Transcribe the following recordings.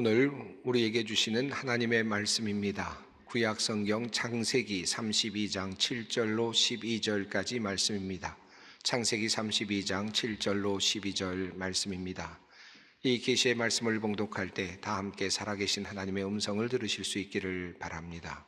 오늘 우리에게 주시는 하나님의 말씀입니다. 구약 성경 창세기 32장 7절로 12절까지 말씀입니다. 창세기 32장 7절로 12절 말씀입니다. 이 계시의 말씀을 봉독할 때 다 함께 살아계신 하나님의 음성을 들으실 수 있기를 바랍니다.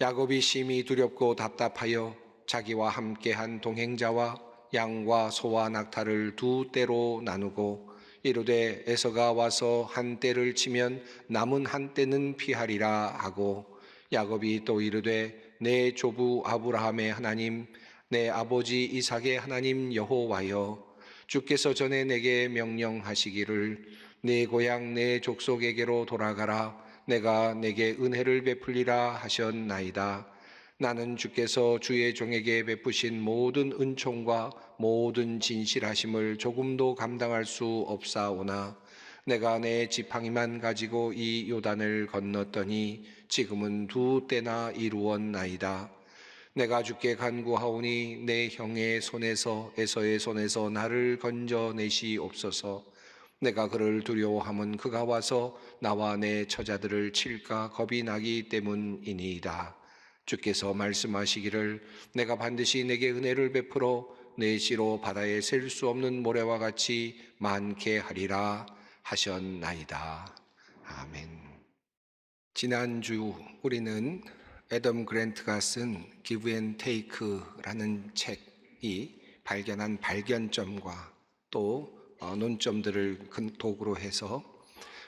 야곱이 심히 두렵고 답답하여 자기와 함께한 동행자와 양과 소와 낙타를 두 떼로 나누고 이르되 에서가 와서 한 떼를 치면 남은 한 떼는 피하리라 하고, 야곱이 또 이르되 내 조부 아브라함의 하나님, 내 아버지 이삭의 하나님 여호와여, 주께서 전에 내게 명령하시기를 내 고향 내 족속에게로 돌아가라, 내가 내게 은혜를 베풀리라 하셨나이다. 나는 주께서 주의 종에게 베푸신 모든 은총과 모든 진실하심을 조금도 감당할 수 없사오나, 내가 내 지팡이만 가지고 이 요단을 건넜더니 지금은 두 때나 이루었나이다. 내가 주께 간구하오니 내 형의 손에서 에서의 손에서 나를 건져내시옵소서. 내가 그를 두려워함은 그가 와서 나와 내 처자들을 칠까 겁이 나기 때문이니이다. 주께서 말씀하시기를 내가 반드시 내게 은혜를 베풀어 내 씨로 바다에 셀 수 없는 모래와 같이 많게 하리라 하셨나이다. 아멘. 지난주 우리는 애덤 그랜트가 쓴 Give and Take라는 책이 발견한 발견점과 또 논점들을 도구로 해서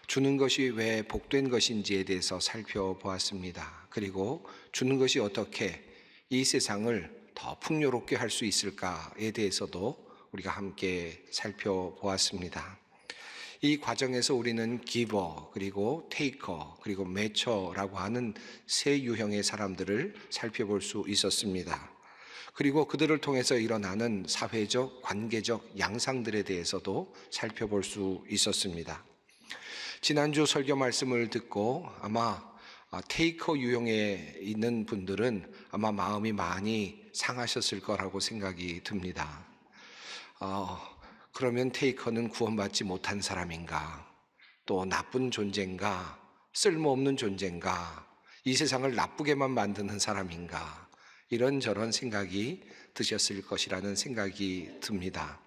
주는 것이 왜 복된 것인지에 대해서 살펴보았습니다. 그리고 주는 것이 어떻게 이 세상을 더 풍요롭게 할 수 있을까에 대해서도 우리가 함께 살펴보았습니다. 이 과정에서 우리는 기버, 그리고 테이커, 그리고 매처라고 하는 세 유형의 사람들을 살펴볼 수 있었습니다. 그리고 그들을 통해서 일어나는 사회적, 관계적 양상들에 대해서도 살펴볼 수 있었습니다. 지난주 설교 말씀을 듣고 아마 테이커 유형에 있는 분들은 아마 마음이 많이 상하셨을 거라고 생각이 듭니다. 그러면 테이커는 구원받지 못한 사람인가? 또 나쁜 존재인가? 쓸모없는 존재인가? 이 세상을 나쁘게만 만드는 사람인가? 이런저런 생각이 드셨을 것이라는 생각이 듭니다.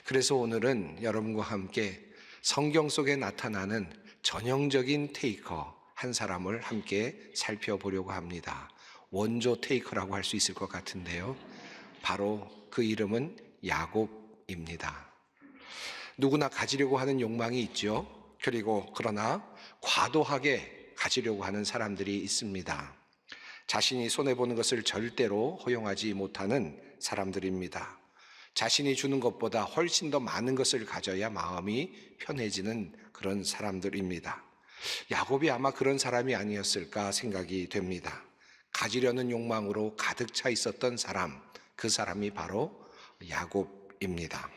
그래서 오늘은 여러분과 함께 성경 속에 나타나는 전형적인 테이커 한 사람을 함께 살펴보려고 합니다. 원조 테이커라고 할 수 있을 것 같은데요. 바로 그 이름은 야곱입니다. 누구나 가지려고 하는 욕망이 있죠. 그리고 그러나 과도하게 가지려고 하는 사람들이 있습니다. 자신이 손해보는 것을 절대로 허용하지 못하는 사람들입니다. 자신이 주는 것보다 훨씬 더 많은 것을 가져야 마음이 편해지는 그런 사람들입니다. 야곱이 아마 그런 사람이 아니었을까 생각이 됩니다. 가지려는 욕망으로 가득 차 있었던 사람, 그 사람이 바로 야곱입니다.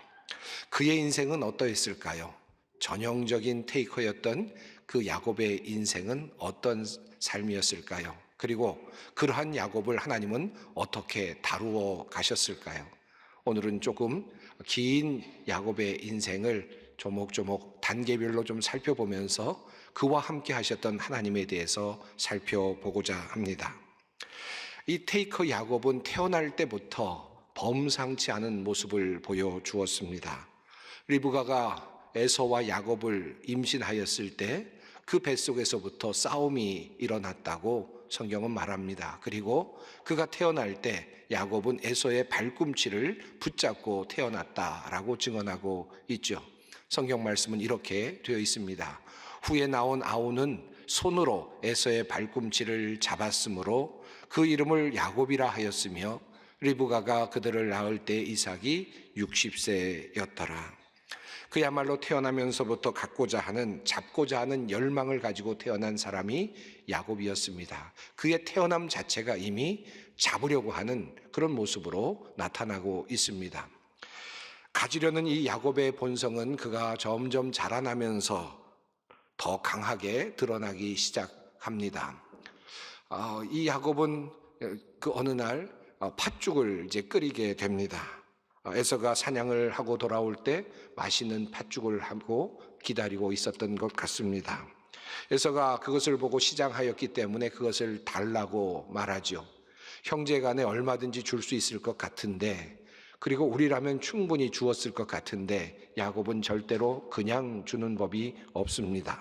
그의 인생은 어떠했을까요? 전형적인 테이커였던 그 야곱의 인생은 어떤 삶이었을까요? 그리고 그러한 야곱을 하나님은 어떻게 다루어 가셨을까요? 오늘은 조금 긴 야곱의 인생을 조목조목 단계별로 좀 살펴보면서 그와 함께 하셨던 하나님에 대해서 살펴보고자 합니다. 이 테이커 야곱은 태어날 때부터 범상치 않은 모습을 보여주었습니다. 리브가가 에서와 야곱을 임신하였을 때 그 뱃속에서부터 싸움이 일어났다고 성경은 말합니다. 그리고 그가 태어날 때 야곱은 에서의 발꿈치를 붙잡고 태어났다라고 증언하고 있죠. 성경 말씀은 이렇게 되어 있습니다. 후에 나온 아우는 손으로 에서의 발꿈치를 잡았으므로 그 이름을 야곱이라 하였으며 리브가가 그들을 낳을 때 이삭이 60세였더라. 그야말로 태어나면서부터 갖고자 하는, 잡고자 하는 열망을 가지고 태어난 사람이 야곱이었습니다. 그의 태어남 자체가 이미 잡으려고 하는 그런 모습으로 나타나고 있습니다. 가지려는 이 야곱의 본성은 그가 점점 자라나면서 더 강하게 드러나기 시작합니다. 이 야곱은 그 어느 날 팥죽을 이제 끓이게 됩니다. 에서가 사냥을 하고 돌아올 때 맛있는 팥죽을 하고 기다리고 있었던 것 같습니다. 에서가 그것을 보고 시장하였기 때문에 그것을 달라고 말하죠. 형제간에 얼마든지 줄 수 있을 것 같은데, 그리고 우리라면 충분히 주었을 것 같은데 야곱은 절대로 그냥 주는 법이 없습니다.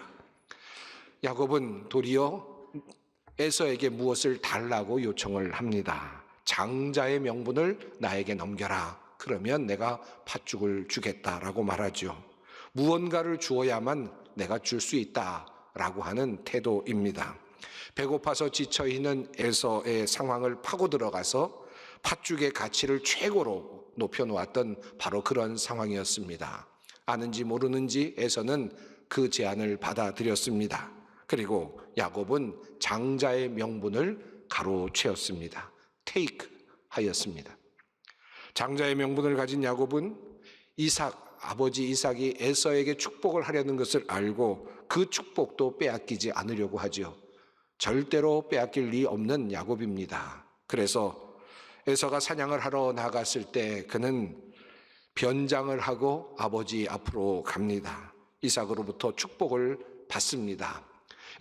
야곱은 도리어 에서에게 무엇을 달라고 요청을 합니다. 장자의 명분을 나에게 넘겨라. 그러면 내가 팥죽을 주겠다라고 말하죠. 무언가를 주어야만 내가 줄 수 있다라고 하는 태도입니다. 배고파서 지쳐있는 에서의 상황을 파고 들어가서 팥죽의 가치를 최고로 높여놓았던 바로 그런 상황이었습니다. 아는지 모르는지 에서는 그 제안을 받아들였습니다. 그리고 야곱은 장자의 명분을 가로채었습니다. 테이크 하였습니다. 장자의 명분을 가진 야곱은 아버지 이삭이 에서에게 축복을 하려는 것을 알고 그 축복도 빼앗기지 않으려고 하죠. 절대로 빼앗길 리 없는 야곱입니다. 그래서 에서가 사냥을 하러 나갔을 때 그는 변장을 하고 아버지 앞으로 갑니다. 이삭으로부터 축복을 받습니다.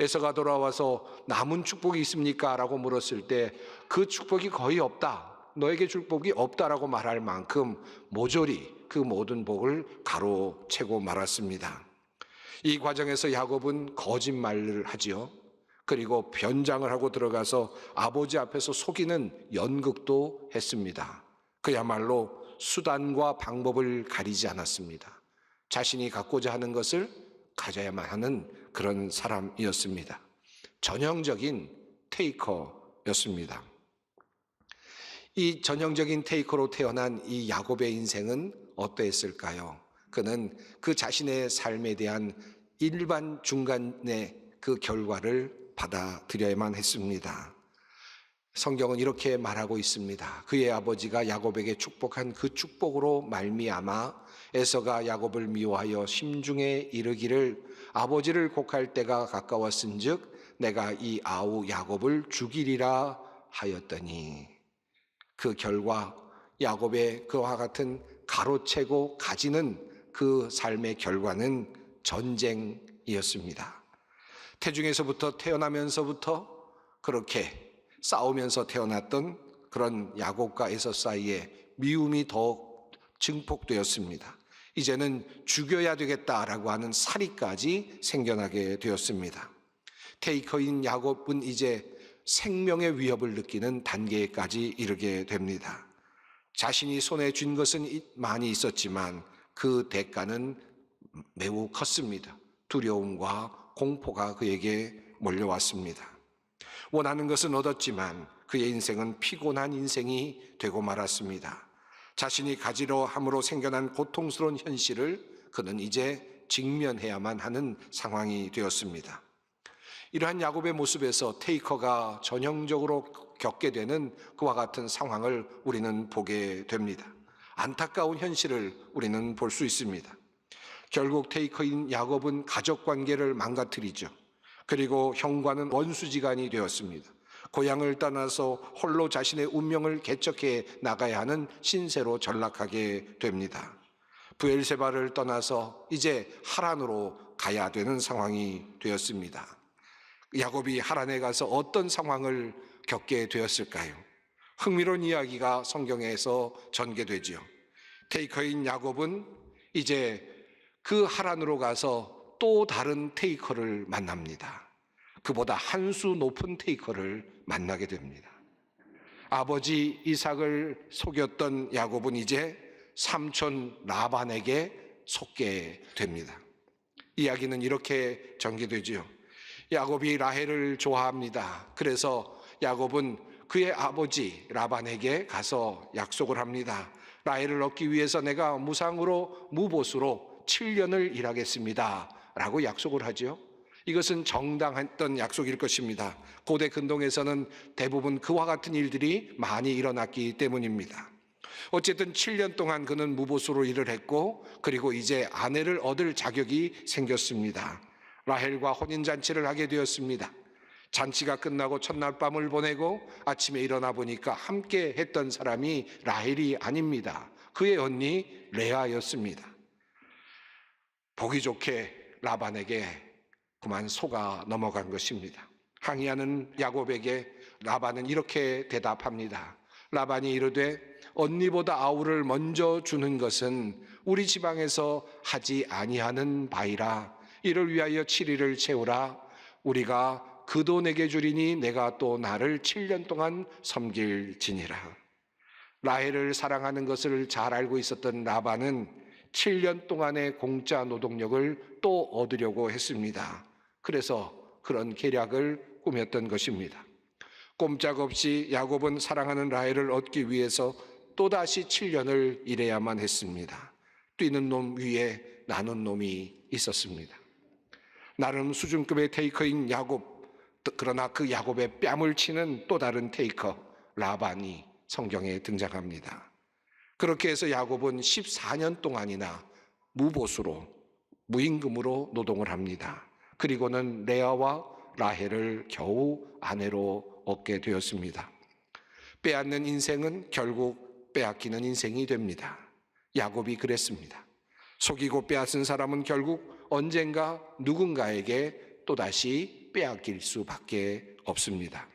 에서가 돌아와서 남은 축복이 있습니까? 라고 물었을 때 그 축복이 거의 없다, 너에게 축복이 없다라고 말할 만큼 모조리 그 모든 복을 가로채고 말았습니다. 이 과정에서 야곱은 거짓말을 하지요. 그리고 변장을 하고 들어가서 아버지 앞에서 속이는 연극도 했습니다. 그야말로 수단과 방법을 가리지 않았습니다. 자신이 갖고자 하는 것을 가져야만 하는 그런 사람이었습니다. 전형적인 테이커였습니다. 이 전형적인 테이커로 태어난 이 야곱의 인생은 어떠했을까요? 그는 그 자신의 삶에 대한 일반 중간의 그 결과를 받아들여야만 했습니다. 성경은 이렇게 말하고 있습니다. 그의 아버지가 야곱에게 축복한 그 축복으로 말미암아 에서가 야곱을 미워하여 심중에 이르기를 아버지를 곡할 때가 가까웠은즉 내가 이 아우 야곱을 죽이리라 하였더니, 그 결과 야곱의 그와 같은 가로채고 가지는 그 삶의 결과는 전쟁이었습니다. 태중에서부터 태어나면서부터 그렇게 싸우면서 태어났던 그런 야곱과 에서 사이에 미움이 더욱 증폭되었습니다. 이제는 죽여야 되겠다라고 하는 살이까지 생겨나게 되었습니다. 테이커인 야곱은 이제 생명의 위협을 느끼는 단계까지 이르게 됩니다. 자신이 손에 쥔 것은 많이 있었지만 그 대가는 매우 컸습니다. 두려움과 공포가 그에게 몰려왔습니다. 원하는 것은 얻었지만 그의 인생은 피곤한 인생이 되고 말았습니다. 자신이 가지려 함으로 생겨난 고통스러운 현실을 그는 이제 직면해야만 하는 상황이 되었습니다. 이러한 야곱의 모습에서 테이커가 전형적으로 겪게 되는 그와 같은 상황을 우리는 보게 됩니다. 안타까운 현실을 우리는 볼 수 있습니다. 결국 테이커인 야곱은 가족관계를 망가뜨리죠. 그리고 형과는 원수지간이 되었습니다. 고향을 떠나서 홀로 자신의 운명을 개척해 나가야 하는 신세로 전락하게 됩니다. 브엘세바를 떠나서 이제 하란으로 가야 되는 상황이 되었습니다. 야곱이 하란에 가서 어떤 상황을 겪게 되었을까요? 흥미로운 이야기가 성경에서 전개되지요. 테이커인 야곱은 이제 그 하란으로 가서 또 다른 테이커를 만납니다. 그보다 한 수 높은 테이커를 만나게 됩니다. 아버지 이삭을 속였던 야곱은 이제 삼촌 라반에게 속게 됩니다. 이야기는 이렇게 전개되지요. 야곱이 라헬을 좋아합니다. 그래서 야곱은 그의 아버지 라반에게 가서 약속을 합니다. 라헬을 얻기 위해서 내가 무상으로 무보수로 7년을 일하겠습니다 라고 약속을 하죠. 이것은 정당했던 약속일 것입니다. 고대 근동에서는 대부분 그와 같은 일들이 많이 일어났기 때문입니다. 어쨌든 7년 동안 그는 무보수로 일을 했고, 그리고 이제 아내를 얻을 자격이 생겼습니다. 라헬과 혼인잔치를 하게 되었습니다. 잔치가 끝나고 첫날 밤을 보내고 아침에 일어나 보니까 함께 했던 사람이 라헬이 아닙니다. 그의 언니 레아였습니다. 보기 좋게 라반에게 그만 속아 넘어간 것입니다. 항의하는 야곱에게 라반은 이렇게 대답합니다. 라반이 이르되 언니보다 아우를 먼저 주는 것은 우리 지방에서 하지 아니하는 바이라. 이를 위하여 7일을 채우라. 우리가 그 돈에게 주리니 내가 또 나를 7년 동안 섬길지니라. 라헬을 사랑하는 것을 잘 알고 있었던 라반은 7년 동안의 공짜 노동력을 또 얻으려고 했습니다. 그래서 그런 계략을 꾸몄던 것입니다. 꼼짝없이 야곱은 사랑하는 라헬을 얻기 위해서 또다시 7년을 일해야만 했습니다. 뛰는 놈 위에 나는 놈이 있었습니다. 나름 수준급의 테이커인 야곱, 그러나 그 야곱의 뺨을 치는 또 다른 테이커 라반이 성경에 등장합니다. 그렇게 해서 야곱은 14년 동안이나 무보수로, 무임금으로 노동을 합니다. 그리고는 레아와 라헬을 겨우 아내로 얻게 되었습니다. 빼앗는 인생은 결국 빼앗기는 인생이 됩니다. 야곱이 그랬습니다. 속이고 빼앗은 사람은 결국 언젠가 누군가에게 또다시 빼앗길 수밖에 없습니다.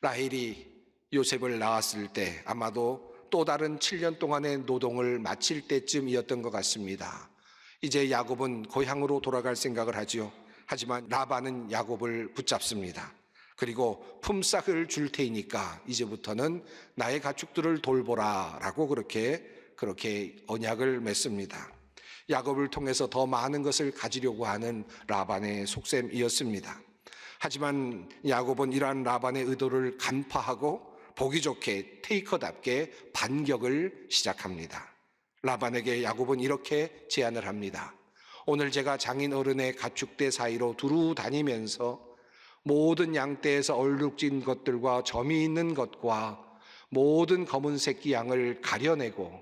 라헬이 요셉을 낳았을 때 아마도 또 다른 7년 동안의 노동을 마칠 때쯤이었던 것 같습니다. 이제 야곱은 고향으로 돌아갈 생각을 하지요. 하지만 라반은 야곱을 붙잡습니다. 그리고 품삯을 줄 테니까 이제부터는 나의 가축들을 돌보라 라고 그렇게 언약을 맺습니다. 야곱을 통해서 더 많은 것을 가지려고 하는 라반의 속셈이었습니다. 하지만 야곱은 이러한 라반의 의도를 간파하고 보기 좋게 테이커답게 반격을 시작합니다. 라반에게 야곱은 이렇게 제안을 합니다. 오늘 제가 장인 어른의 가축대 사이로 두루 다니면서 모든 양떼에서 얼룩진 것들과 점이 있는 것과 모든 검은 새끼 양을 가려내고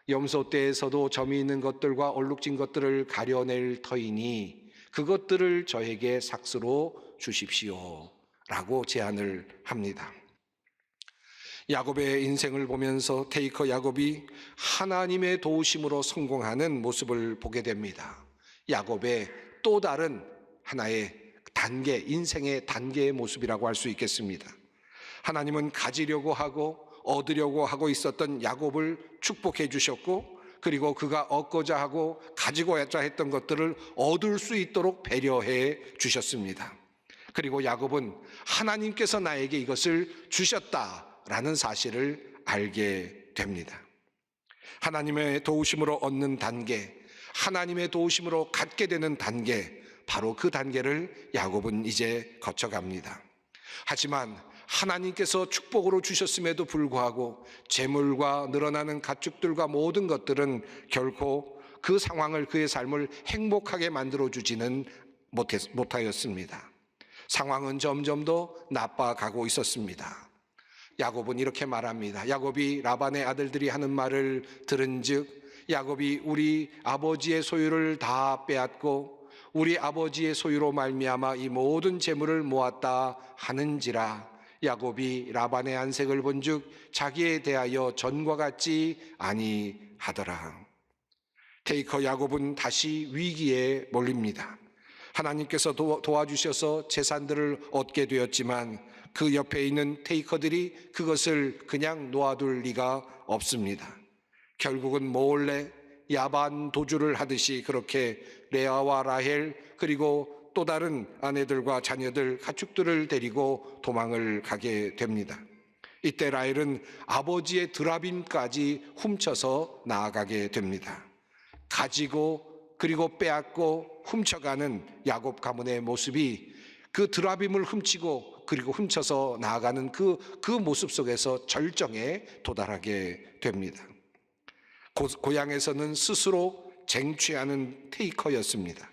염소떼에서도 점이 있는 것들과 얼룩진 것들을 가려낼 터이니 그것들을 저에게 삭스로 주십시오 라고 제안을 합니다. 야곱의 인생을 보면서 테이커 야곱이 하나님의 도우심으로 성공하는 모습을 보게 됩니다. 야곱의 또 다른 하나의 단계, 인생의 단계의 모습이라고 할 수 있겠습니다. 하나님은 가지려고 하고 얻으려고 하고 있었던 야곱을 축복해 주셨고, 그리고 그가 얻고자 하고 가지고자 했던 것들을 얻을 수 있도록 배려해 주셨습니다. 그리고 야곱은 하나님께서 나에게 이것을 주셨다라는 사실을 알게 됩니다. 하나님의 도우심으로 얻는 단계, 하나님의 도우심으로 갖게 되는 단계, 바로 그 단계를 야곱은 이제 거쳐갑니다. 하지만 하나님께서 축복으로 주셨음에도 불구하고 재물과 늘어나는 가축들과 모든 것들은 결코 그 상황을, 그의 삶을 행복하게 만들어주지는 못하였습니다. 상황은 점점 더 나빠가고 있었습니다. 야곱은 이렇게 말합니다. 야곱이 라반의 아들들이 하는 말을 들은즉 야곱이 우리 아버지의 소유를 다 빼앗고 우리 아버지의 소유로 말미암아 이 모든 재물을 모았다 하는지라. 야곱이 라반의 안색을 본즉 자기에 대하여 전과 같지 아니하더라. 테이커 야곱은 다시 위기에 몰립니다. 하나님께서 도와주셔서 재산들을 얻게 되었지만 그 옆에 있는 테이커들이 그것을 그냥 놓아둘 리가 없습니다. 결국은 몰래 야반 도주를 하듯이 그렇게 레아와 라헬 그리고 또 다른 아내들과 자녀들, 가축들을 데리고 도망을 가게 됩니다. 이때 라헬은 아버지의 드라빔까지 훔쳐서 나아가게 됩니다. 가지고 그리고 빼앗고 훔쳐가는 야곱 가문의 모습이 그 드라빔을 훔치고 그리고 훔쳐서 나아가는 그 모습 속에서 절정에 도달하게 됩니다. 고향에서는 스스로 쟁취하는 테이커였습니다.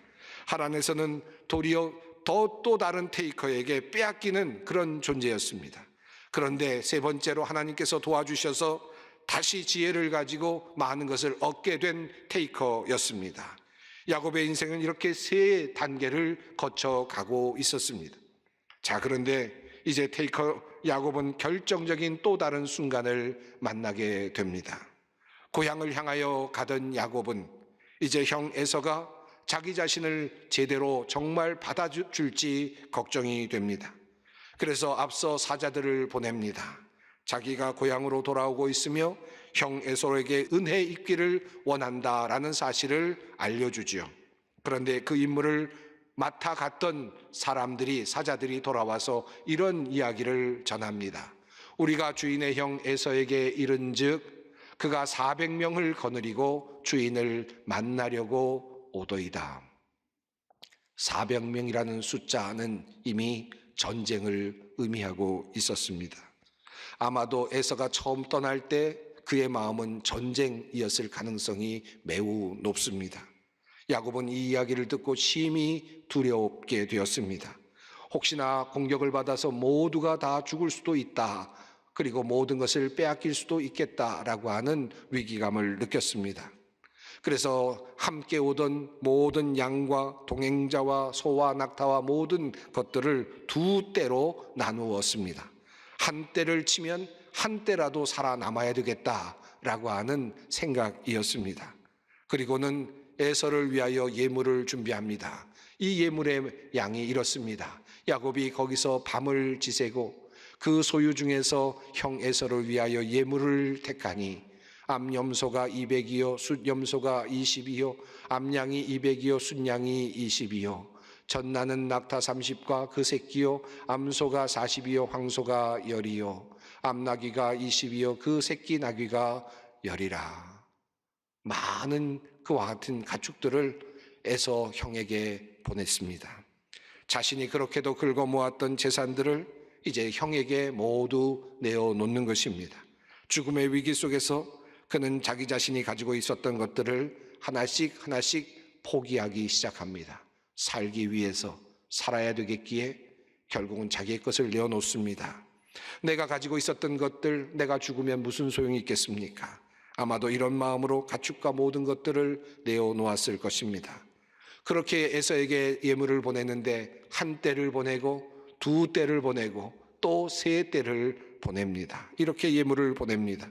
하란에서는 도리어 또 다른 테이커에게 빼앗기는 그런 존재였습니다. 그런데 세 번째로 하나님께서 도와주셔서 다시 지혜를 가지고 많은 것을 얻게 된 테이커였습니다. 야곱의 인생은 이렇게 세 단계를 거쳐가고 있었습니다. 자, 그런데 이제 테이커 야곱은 결정적인 또 다른 순간을 만나게 됩니다. 고향을 향하여 가던 야곱은 이제 형 에서가 자기 자신을 제대로 정말 받아줄지 걱정이 됩니다. 그래서 앞서 사자들을 보냅니다. 자기가 고향으로 돌아오고 있으며 형 에서에게 은혜 입기를 원한다라는 사실을 알려주지요. 그런데 그 임무를 맡아 갔던 사자들이 돌아와서 이런 이야기를 전합니다. 우리가 주인의 형 에서에게 이른즉 그가 400명을 거느리고 주인을 만나려고 오더이다. 400명이라는 숫자는 이미 전쟁을 의미하고 있었습니다. 아마도 에서가 처음 떠날 때 그의 마음은 전쟁이었을 가능성이 매우 높습니다. 야곱은 이 이야기를 듣고 심히 두렵게 되었습니다. 혹시나 공격을 받아서 모두가 다 죽을 수도 있다. 그리고 모든 것을 빼앗길 수도 있겠다라고 하는 위기감을 느꼈습니다. 그래서 함께 오던 모든 양과 동행자와 소와 낙타와 모든 것들을 두 떼로 나누었습니다. 한 떼를 치면 한 떼라도 살아남아야 되겠다라고 하는 생각이었습니다. 그리고는 에서를 위하여 예물을 준비합니다. 이 예물의 양이 이렇습니다. 야곱이 거기서 밤을 지새고 그 소유 중에서 형 에서를 위하여 예물을 택하니 암염소가 200이요 숫염소가 20이요 암양이 200이요 숫양이 20이요 젖나는 낙타 30과 그 새끼요 암소가 40이요 황소가 10이요 암나귀가 20이요 그 새끼 나귀가 10이라. 많은 그와 같은 가축들을 에서 형에게 보냈습니다. 자신이 그렇게도 긁어 모았던 재산들을 이제 형에게 모두 내어놓는 것입니다. 죽음의 위기 속에서 그는 자기 자신이 가지고 있었던 것들을 하나씩 포기하기 시작합니다. 살기 위해서 살아야 되겠기에 결국은 자기의 것을 내어놓습니다. 내가 가지고 있었던 것들, 내가 죽으면 무슨 소용이 있겠습니까? 아마도 이런 마음으로 가축과 모든 것들을 내어놓았을 것입니다. 그렇게 에서에게 예물을 보내는데 한 떼를 보내고 두 떼를 보내고 또 세 떼를 보냅니다. 이렇게 예물을 보냅니다.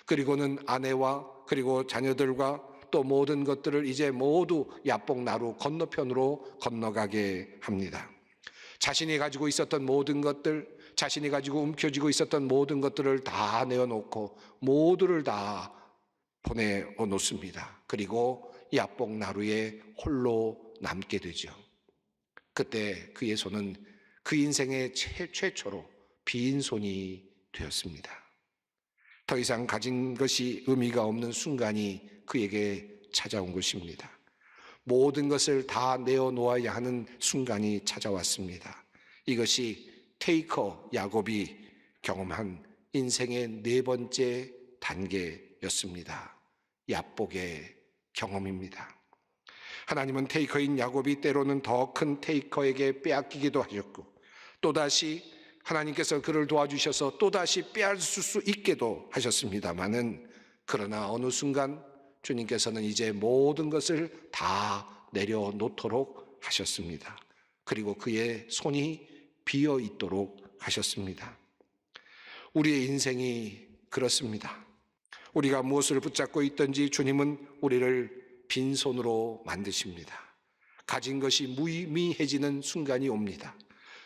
그리고는 아내와 그리고 자녀들과 또 모든 것들을 이제 모두 야복 나루 건너편으로 건너가게 합니다. 자신이 가지고 있었던 모든 것들, 자신이 가지고 움켜쥐고 있었던 모든 것들을 다 내어놓고 모두를 다 보내놓습니다. 그리고 야복 나루에 홀로 남게 되죠. 그때 그의 손은 그 인생의 최초로 빈손이 되었습니다. 더 이상 가진 것이 의미가 없는 순간이 그에게 찾아온 것입니다. 모든 것을 다 내어놓아야 하는 순간이 찾아왔습니다. 이것이 테이커 야곱이 경험한 인생의 네 번째 단계였습니다. 야복의 경험입니다. 하나님은 테이커인 야곱이 때로는 더 큰 테이커에게 빼앗기기도 하셨고 또다시 하나님께서 그를 도와주셔서 또다시 빼앗을 수 있게도 하셨습니다마는 그러나 어느 순간 주님께서는 이제 모든 것을 다 내려놓도록 하셨습니다. 그리고 그의 손이 비어 있도록 하셨습니다. 우리의 인생이 그렇습니다. 우리가 무엇을 붙잡고 있든지 주님은 우리를 빈손으로 만드십니다. 가진 것이 무의미해지는 순간이 옵니다.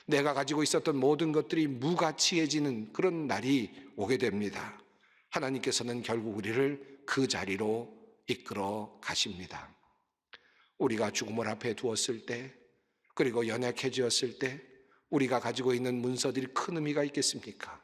내가 가지고 있었던 모든 것들이 무가치해지는 그런 날이 오게 됩니다. 하나님께서는 결국 우리를 그 자리로 이끌어 가십니다. 우리가 죽음을 앞에 두었을 때, 그리고 연약해지었을 때 우리가 가지고 있는 문서들이 큰 의미가 있겠습니까?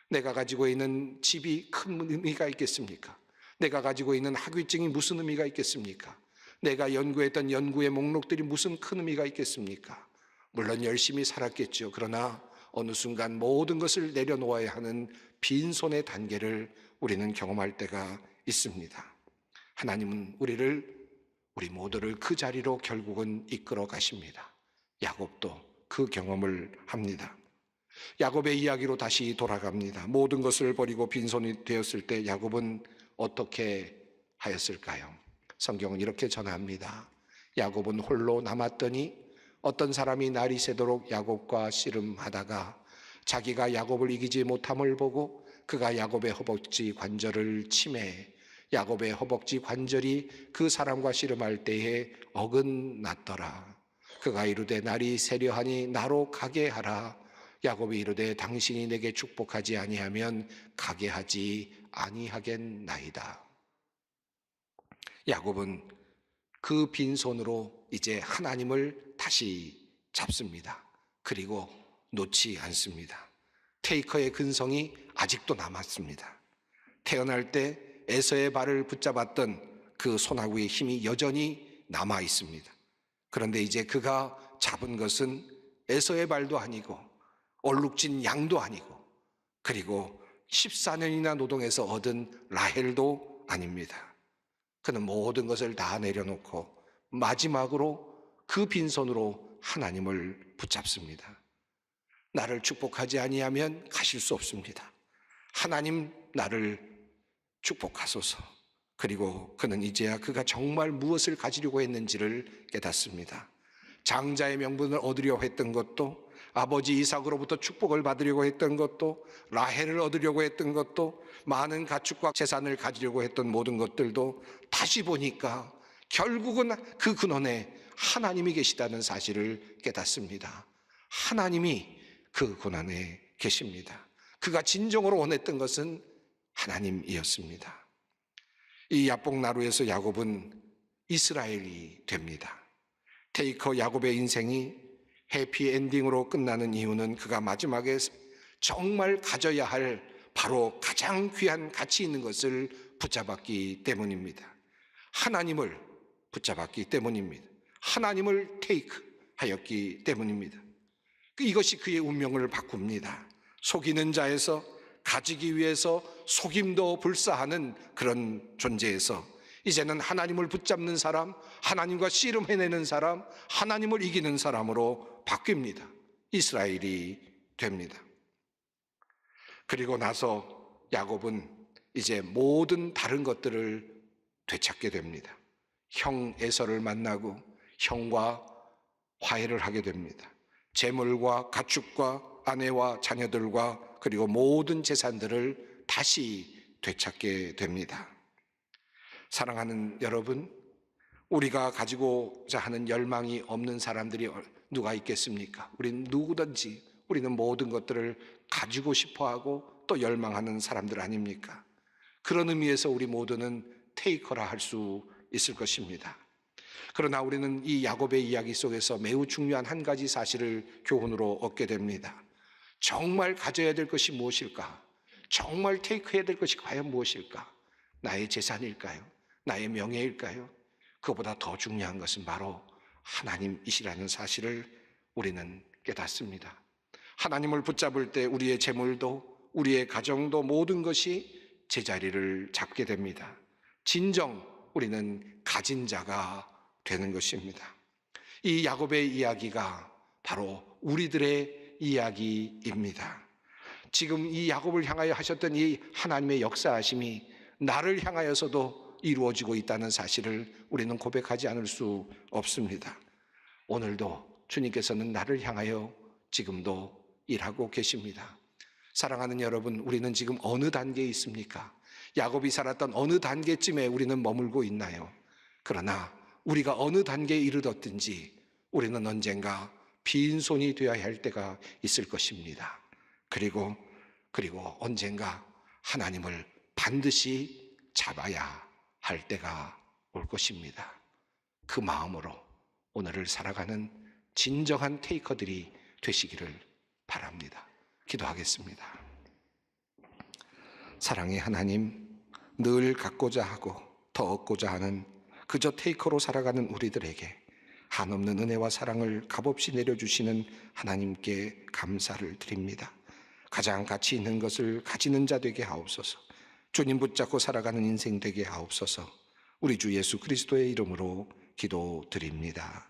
내가 가지고 있는 집이 큰 의미가 있겠습니까? 내가 가지고 있는 학위증이 무슨 의미가 있겠습니까? 내가 연구했던 연구의 목록들이 무슨 큰 의미가 있겠습니까? 물론 열심히 살았겠죠. 그러나 어느 순간 모든 것을 내려놓아야 하는 빈손의 단계를 우리는 경험할 때가 있습니다. 하나님은 우리 모두를 그 자리로 결국은 이끌어 가십니다. 야곱도 그 경험을 합니다. 야곱의 이야기로 다시 돌아갑니다. 모든 것을 버리고 빈손이 되었을 때 야곱은 어떻게 하였을까요? 성경은 이렇게 전합니다. 야곱은 홀로 남았더니 어떤 사람이 날이 새도록 야곱과 씨름하다가 자기가 야곱을 이기지 못함을 보고 그가 야곱의 허벅지 관절을 치매 야곱의 허벅지 관절이 그 사람과 씨름할 때에 어긋났더라. 그가 이르되 날이 세려하니 나로 가게 하라. 야곱이 이르되 당신이 내게 축복하지 아니하면 가게 하지 아니하겠나이다. 야곱은 그 빈손으로 이제 하나님을 다시 잡습니다. 그리고 놓지 않습니다. 테이커의 근성이 아직도 남았습니다. 태어날 때 에서의 발을 붙잡았던 그 손아귀의 힘이 여전히 남아 있습니다. 그런데 이제 그가 잡은 것은 에서의 발도 아니고 얼룩진 양도 아니고 그리고 14년이나 노동해서 얻은 라헬도 아닙니다. 그는 모든 것을 다 내려놓고 마지막으로 그 빈손으로 하나님을 붙잡습니다. 나를 축복하지 아니하면 가실 수 없습니다. 하나님 나를 축복하소서. 그리고 그는 이제야 그가 정말 무엇을 가지려고 했는지를 깨닫습니다. 장자의 명분을 얻으려 했던 것도, 아버지 이삭으로부터 축복을 받으려고 했던 것도, 라헬을 얻으려고 했던 것도, 많은 가축과 재산을 가지려고 했던 모든 것들도 다시 보니까 결국은 그 근원에 하나님이 계시다는 사실을 깨닫습니다. 하나님이 그 고난에 계십니다. 그가 진정으로 원했던 것은 하나님이었습니다. 이 야복나루에서 야곱은 이스라엘이 됩니다. 테이커 야곱의 인생이 해피엔딩으로 끝나는 이유는 그가 마지막에 정말 가져야 할 바로 가장 귀한 가치 있는 것을 붙잡았기 때문입니다. 하나님을 붙잡았기 때문입니다. 하나님을 테이크하였기 때문입니다. 이것이 그의 운명을 바꿉니다. 속이는 자에서 가지기 위해서 속임도 불사하는 그런 존재에서 이제는 하나님을 붙잡는 사람, 하나님과 씨름해내는 사람, 하나님을 이기는 사람으로 바뀝니다. 이스라엘이 됩니다. 그리고 나서 야곱은 이제 모든 다른 것들을 되찾게 됩니다. 형 에서를 만나고 형과 화해를 하게 됩니다. 재물과 가축과 아내와 자녀들과 그리고 모든 재산들을 다시 되찾게 됩니다. 사랑하는 여러분, 우리가 가지고자 하는 열망이 없는 사람들이 누가 있겠습니까? 우리는 누구든지 우리는 모든 것들을 가지고 싶어하고 또 열망하는 사람들 아닙니까? 그런 의미에서 우리 모두는 테이커라 할 수 있을 것입니다. 그러나 우리는 이 야곱의 이야기 속에서 매우 중요한 한 가지 사실을 교훈으로 얻게 됩니다. 정말 가져야 될 것이 무엇일까? 정말 테이크해야 될 것이 과연 무엇일까? 나의 재산일까요? 나의 명예일까요? 그보다 더 중요한 것은 바로 하나님이시라는 사실을 우리는 깨닫습니다. 하나님을 붙잡을 때 우리의 재물도 우리의 가정도 모든 것이 제자리를 잡게 됩니다. 진정 우리는 가진 자가 되는 것입니다. 이 야곱의 이야기가 바로 우리들의 이야기입니다. 지금 이 야곱을 향하여 하셨던 이 하나님의 역사하심이 나를 향하여서도 이루어지고 있다는 사실을 우리는 고백하지 않을 수 없습니다. 오늘도 주님께서는 나를 향하여 지금도 일하고 계십니다. 사랑하는 여러분, 우리는 지금 어느 단계에 있습니까? 야곱이 살았던 어느 단계쯤에 우리는 머물고 있나요? 그러나 우리가 어느 단계에 이르렀든지 우리는 언젠가 빈손이 되어야 할 때가 있을 것입니다. 그리고 언젠가 하나님을 반드시 잡아야 할 때가 올 것입니다. 그 마음으로 오늘을 살아가는 진정한 테이커들이 되시기를 바랍니다. 기도하겠습니다. 사랑의 하나님, 늘 갖고자 하고 더 얻고자 하는 그저 테이커로 살아가는 우리들에게 한없는 은혜와 사랑을 값없이 내려주시는 하나님께 감사를 드립니다. 가장 가치 있는 것을 가지는 자 되게 하옵소서. 주님 붙잡고 살아가는 인생 되게 하옵소서. 우리 주 예수 그리스도의 이름으로 기도드립니다.